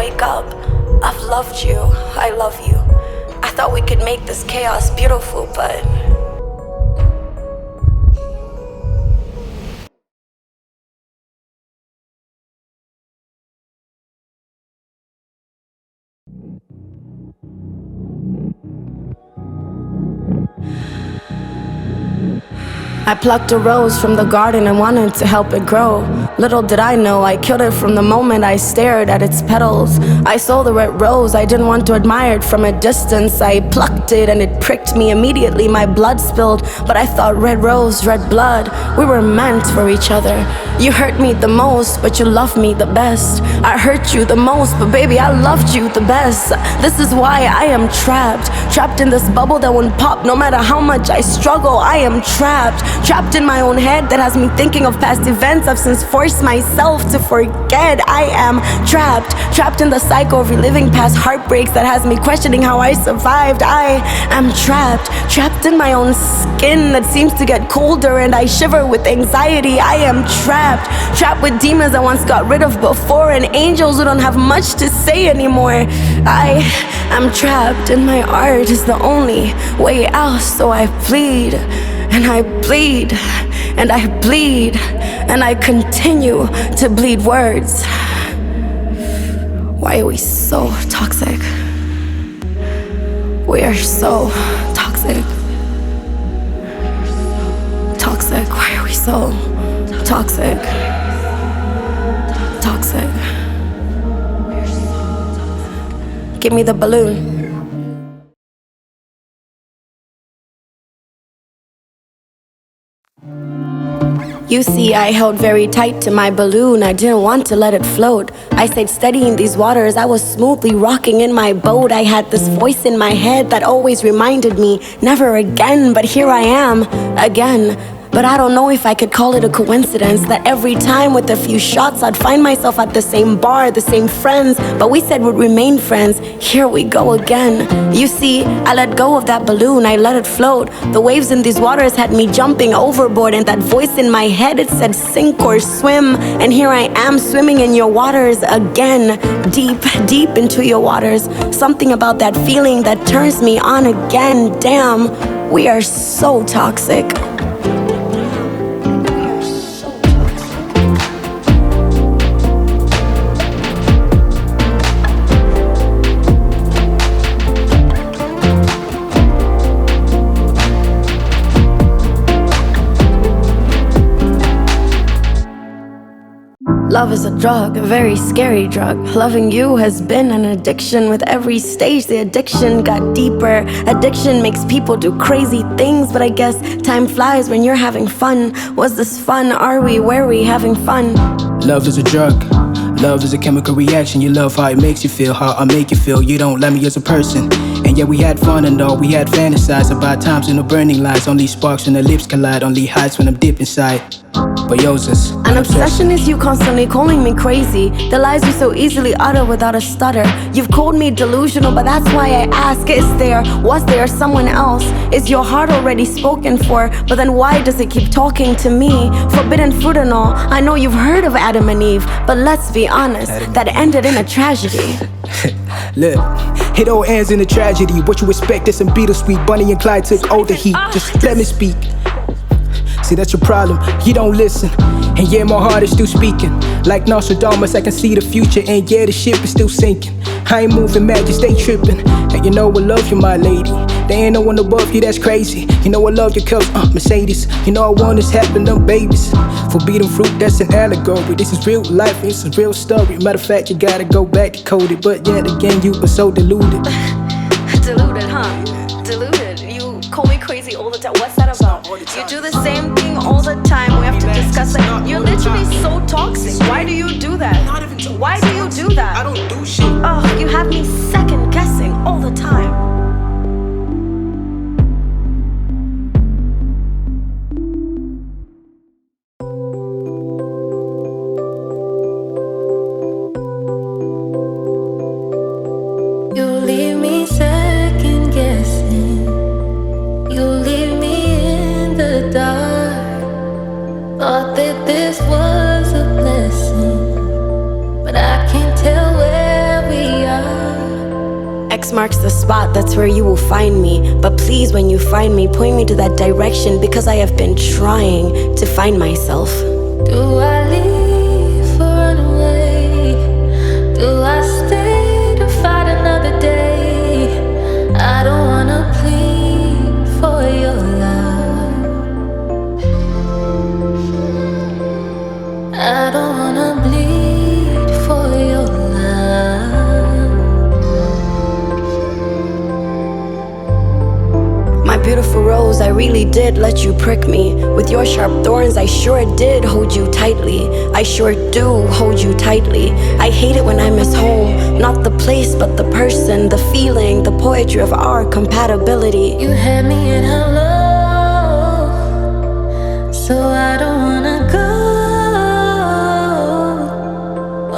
wake up. I've loved you, I love you. I thought we could make this chaos beautiful, but I plucked a rose from the garden and wanted to help it grow. Little did I know, I killed it from the moment I stared at its petals. I saw the red rose, I didn't want to admire it from a distance. I plucked it and it pricked me immediately, my blood spilled. But I thought red rose, red blood, we were meant for each other. You hurt me the most, but you love me the best. I hurt you the most, but baby, I loved you the best. This is why I am trapped in this bubble that won't pop. No matter how much I struggle, I am trapped in my own head that has me thinking of past events I've since forced myself to forget. I am trapped in the cycle of reliving past heartbreaks that has me questioning how I survived. I am trapped in my own skin that seems to get colder and I shiver with anxiety. I am trapped with demons I once got rid of before and angels who don't have much to say anymore. I am trapped and my art is the only way out, so I plead. And I bleed, and I bleed, and I continue to bleed words. Why are we so toxic? We are so toxic. Toxic, why are we so toxic? Toxic. Give me the balloon. You see, I held very tight to my balloon. I didn't want to let it float. I stayed steady in these waters. I was smoothly rocking in my boat. I had this voice in my head that always reminded me, never again, but here I am, again. But I don't know if I could call it a coincidence that every time with a few shots I'd find myself at the same bar, the same friends, but we said we'd remain friends. Here we go again. You see, I let go of that balloon, I let it float. The waves in these waters had me jumping overboard, and that voice in my head, it said sink or swim. And here I am swimming in your waters again, deep, deep into your waters. Something about that feeling that turns me on again. Damn, we are so toxic. Love is a drug, a very scary drug. Loving you has been an addiction. With every stage, the addiction got deeper. Addiction makes people do crazy things, but I guess time flies when you're having fun. Was this fun? Are we? Were we having fun? Love is a drug. Love is a chemical reaction. You love how it makes you feel, how I make you feel. You don't love me as a person. And yeah, we had fun and all, we had fantasized about times in the burning lights. Only sparks when the lips collide, only heights when I'm deep inside. But yours is an obsession is you constantly calling me crazy. The lies you so easily utter without a stutter. You've called me delusional, but that's why I ask, was there someone else? Is your heart already spoken for? But then why does it keep talking to me? Forbidden fruit and all, I know you've heard of Adam and Eve, but let's be honest, that ended in a tragedy. Look, it all ends in a tragedy. What you expect is some bittersweet. Bonnie and Clyde took all the heat. Just let me speak. See, that's your problem, you don't listen. And yeah, my heart is still speaking. Like Nostradamus, I can see the future. And yeah, the ship is still sinking. I ain't moving mad, just stay tripping. And you know I love you, my lady. There ain't no one above you, that's crazy. You know I love your cups, Mercedes. You know I want this happen, them babies. Forbidden fruit, that's an allegory. This is real life, it's a real story. Matter of fact, you gotta go back to code it. But yet again, you were so deluded. Deluded, huh? Deluded. You call me crazy all the time. What's that about? You do the same thing all the time. We have to discuss it. You're literally so toxic. Why do you do that? Why do you do that? I don't do shit. Oh, you have me second guessing all the time. You leave me second guessing. You leave me in the dark. Thought that this was a blessing, but I can't tell where we X marks the spot, that's where you will find me. But please, when you find me, point me to that direction, because I have been trying to find myself. Do I leave or run away? Do I stay to fight another day? I don't wanna plead for your love. I don't wanna bleed for your love. My beautiful rose, I really did let you prick me. With your sharp thorns, I sure did hold you tightly. I sure do hold you tightly. I hate it when I miss home. Not the place, but the person, the feeling, the poetry of our compatibility. You had me in hello, so I don't wanna go.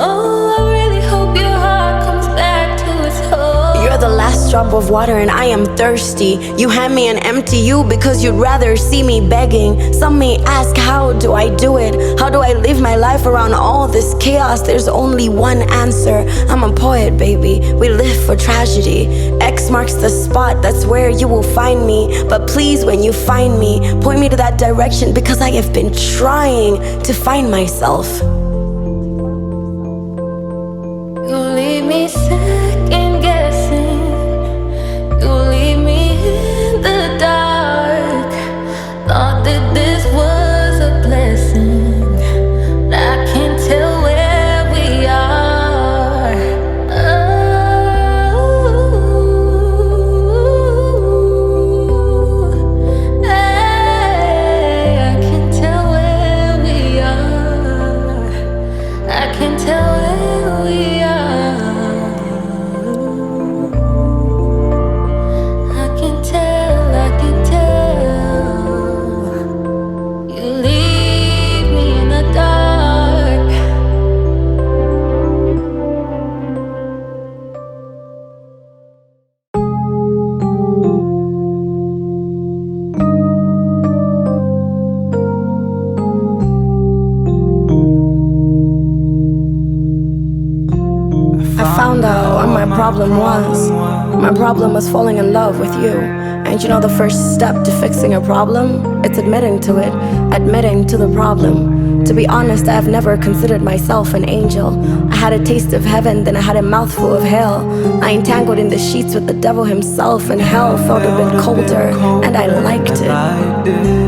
Oh, I really hope your heart comes back to its home. You're the last drop of water and I am thirsty. You hand me an empty you because you'd rather see me begging. Some may ask, how do I do it? How do I live my life around all this chaos? There's only one answer. I'm a poet, baby. We live for tragedy. X marks the spot, that's where you will find me. But please, when you find me, point me to that direction, because I have been trying to find myself. You leave me second guessing. You leave me in the dark. Thought that this was a blessing, but I can't tell where we are. Oh, hey, I can't tell where we are. I can't tell where we are. I can tell, I can tell. You leave me in the dark. I found out what my problem was. My problem was falling in love with you. And you know the first step to fixing a problem? It's admitting to it, admitting to the problem. To be honest, I have never considered myself an angel. I had a taste of heaven, then I had a mouthful of hell. I entangled in the sheets with the devil himself, and hell felt a bit colder, and I liked it.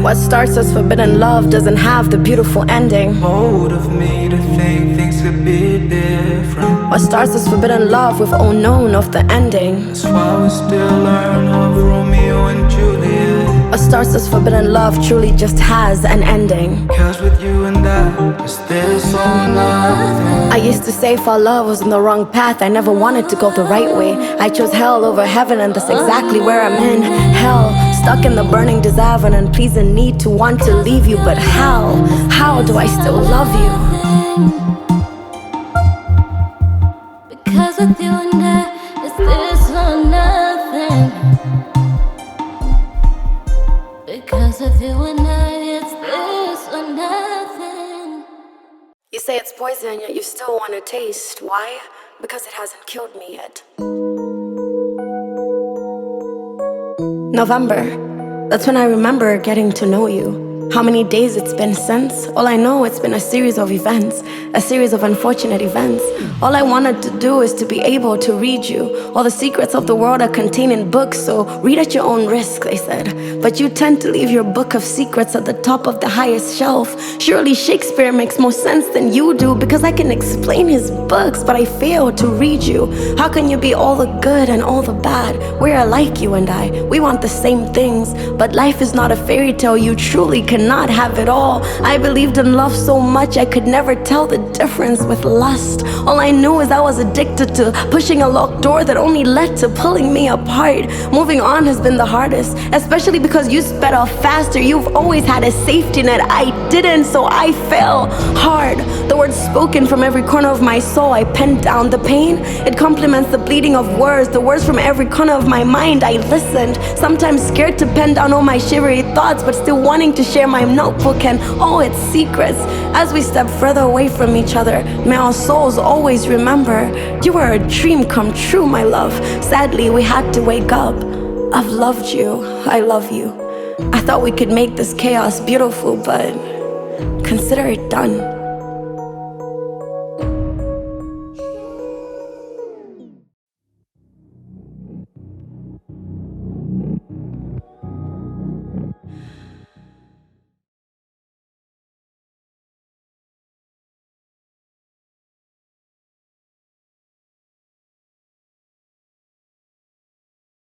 What starts as forbidden love doesn't have the beautiful ending. Hold of me to think things could be different. What starts as forbidden love with unknown of the ending. That's why we still learn of Romeo and Juliet. What starts as forbidden love truly just has an ending. Cause with you and I, it's this or nothing. I used to say fall love was on the wrong path. I never wanted to go the right way. I chose hell over heaven, and that's exactly where I'm in. Hell, stuck in the burning desire of an unpleasing need to want to leave you. But how? How do I still love you? Because with you and I, it's this or nothing. Because with you and I, it's this or nothing. You say it's poison, yet you still want to taste. Why? Because it hasn't killed me yet. November. That's when I remember getting to know you. How many days it's been since? All I know, it's been a series of events, a series of unfortunate events. All I wanted to do is to be able to read you. All the secrets of the world are contained in books, so read at your own risk, they said. But you tend to leave your book of secrets at the top of the highest shelf. Surely Shakespeare makes more sense than you do, because I can explain his books, but I fail to read you. How can you be all the good and all the bad? We are like you and I. We want the same things, but life is not a fairy tale. You truly cannot have it all. I believed in love so much I could never tell the difference with lust. All I knew is I was addicted to pushing a locked door that only led to pulling me apart. Moving on has been the hardest, especially because you sped off faster. You've always had a safety net. I didn't, so I fell hard. The words spoken from every corner of my soul, I penned down. The pain, it complements the bleeding of words. The words from every corner of my mind, I listened. Sometimes scared to pen down all my shivery thoughts, but still wanting to share tear my notebook and all its secrets. As we step further away from each other, may our souls always remember you were a dream come true, my love. Sadly, we had to wake up. I've loved you, I love you. I thought we could make this chaos beautiful, but consider it done.